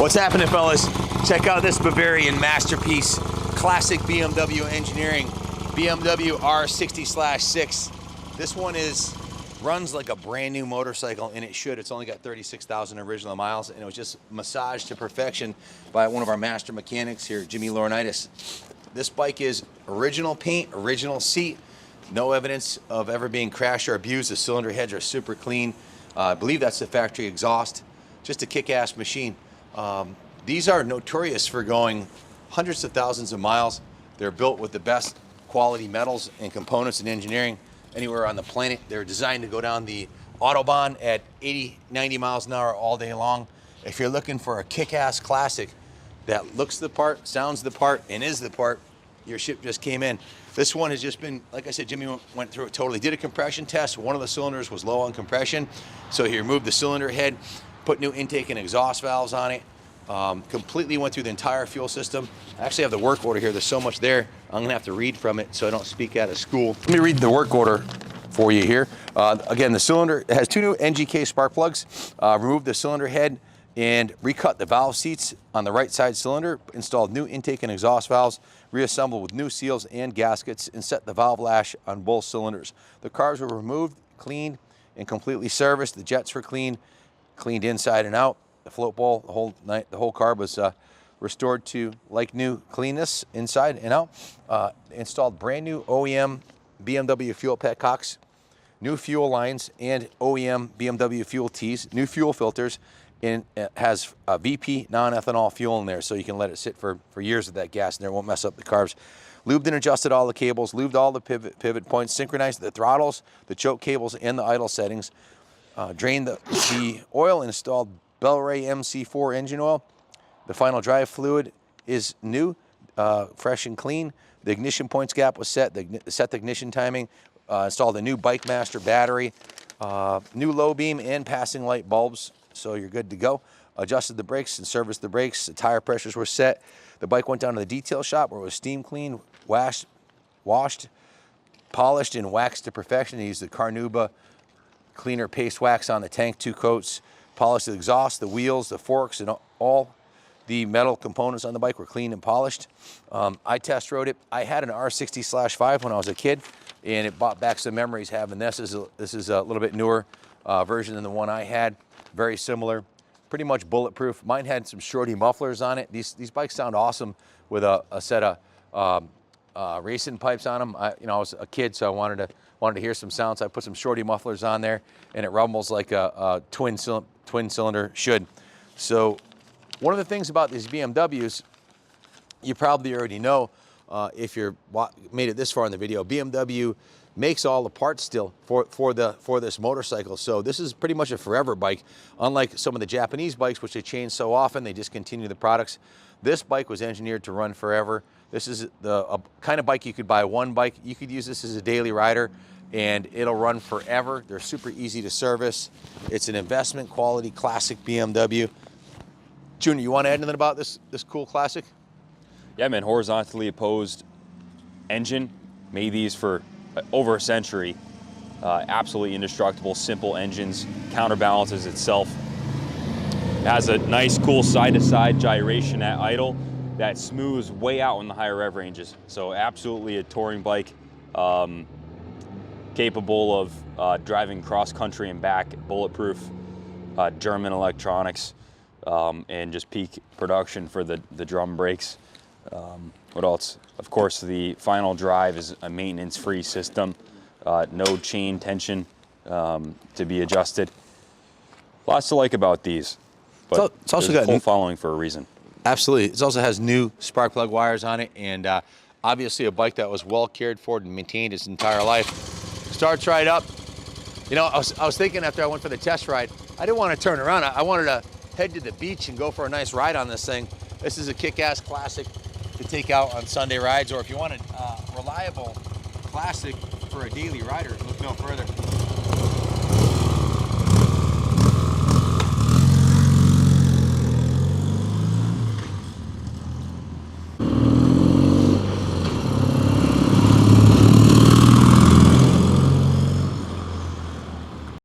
What's happening, fellas? Check out this Bavarian masterpiece, classic BMW engineering, BMW R60/6. This one runs like a brand new motorcycle, and it should. It's only got 36,000 original miles, and it was just massaged to perfection by one of our master mechanics here, Jimmy Laurinaitis. This bike is original paint, original seat, no evidence of ever being crashed or abused. The cylinder heads are super clean. I believe that's the factory exhaust. Just a kick-ass machine. These are notorious for going hundreds of thousands of miles. They're built with the best quality metals and components and engineering anywhere on the planet. They're designed to go down the Autobahn at 80, 90 miles an hour all day long. If you're looking for a kick-ass classic that looks the part, sounds the part, and is the part, your ship just came in. This one has just been, like I said, Jimmy went through it totally. Did a compression test. One of the cylinders was low on compression, so he removed the cylinder head, put new intake and exhaust valves on it, completely went through the entire fuel system. I actually have the work order here. There's so much there. I'm gonna have to read from it so I don't speak out of school. Let me read the work order for you here. Again, the cylinder has two new NGK spark plugs. Removed the cylinder head and recut the valve seats on the right side cylinder, installed new intake and exhaust valves, reassembled with new seals and gaskets, and set the valve lash on both cylinders. The carbs were removed, cleaned, and completely serviced. The jets were cleaned inside and out. The float bowl, the whole carb was restored to like new cleanness inside and out. Installed brand new OEM BMW fuel petcocks, new fuel lines, and OEM BMW fuel tees, new fuel filters, and it has a VP non-ethanol fuel in there, so you can let it sit for years with that gas in there. It won't mess up the carbs. Lubed and adjusted all the cables, lubed all the pivot points, synchronized the throttles, the choke cables, and the idle settings. Drained the oil, installed Bel-Ray MC4 engine oil. The final drive fluid is new, fresh and clean. The ignition points gap was set the ignition timing. Installed a new Bike Master battery, new low beam and passing light bulbs, so you're good to go. Adjusted the brakes and serviced the brakes. The tire pressures were set. The bike went down to the detail shop where it was steam cleaned, washed, polished, and waxed to perfection. They used the Carnauba cleaner paste wax on the tank, 2 coats. Polished the exhaust, the wheels, the forks, and all the metal components on the bike were cleaned and polished. I test rode it. I had an R60/5 when I was a kid, and it brought back some memories having this. This is a little bit newer version than the one I had. Very similar, pretty much bulletproof. Mine had some shorty mufflers on it. These bikes sound awesome with a set of racing pipes on them. I was a kid, so I wanted to hear some sounds. So I put some shorty mufflers on there, and it rumbles like a twin cylinder should. So one of the things about these BMWs, you probably already know, if you're made it this far in the video, BMW makes all the parts still for this motorcycle. So this is pretty much a forever bike. Unlike some of the Japanese bikes, which they change so often, they discontinue the products. This bike was engineered to run forever. This is a kind of bike you could buy one bike. You could use this as a daily rider, and it'll run forever. They're super easy to service. It's an investment quality classic BMW. Junior, you want to add anything about this cool classic? Yeah, man, horizontally opposed engine. Made these for over a century. Absolutely indestructible, simple engines. Counterbalances itself. It has a nice, cool side-to-side gyration at idle that smooths way out in the higher rev ranges. So absolutely a touring bike. Capable of driving cross-country and back, bulletproof, German electronics, and just peak production for the drum brakes. What else? Of course, the final drive is a maintenance-free system. No chain tension to be adjusted. Lots to like about these, but it's also got a cult following for a reason. Absolutely. It also has new spark plug wires on it, and obviously a bike that was well cared for and maintained its entire life. Starts right up. You know, I was thinking after I went for the test ride, I didn't want to turn around. I wanted to head to the beach and go for a nice ride on this thing. This is a kick-ass classic to take out on Sunday rides, or if you want a reliable classic for a daily rider, look no further.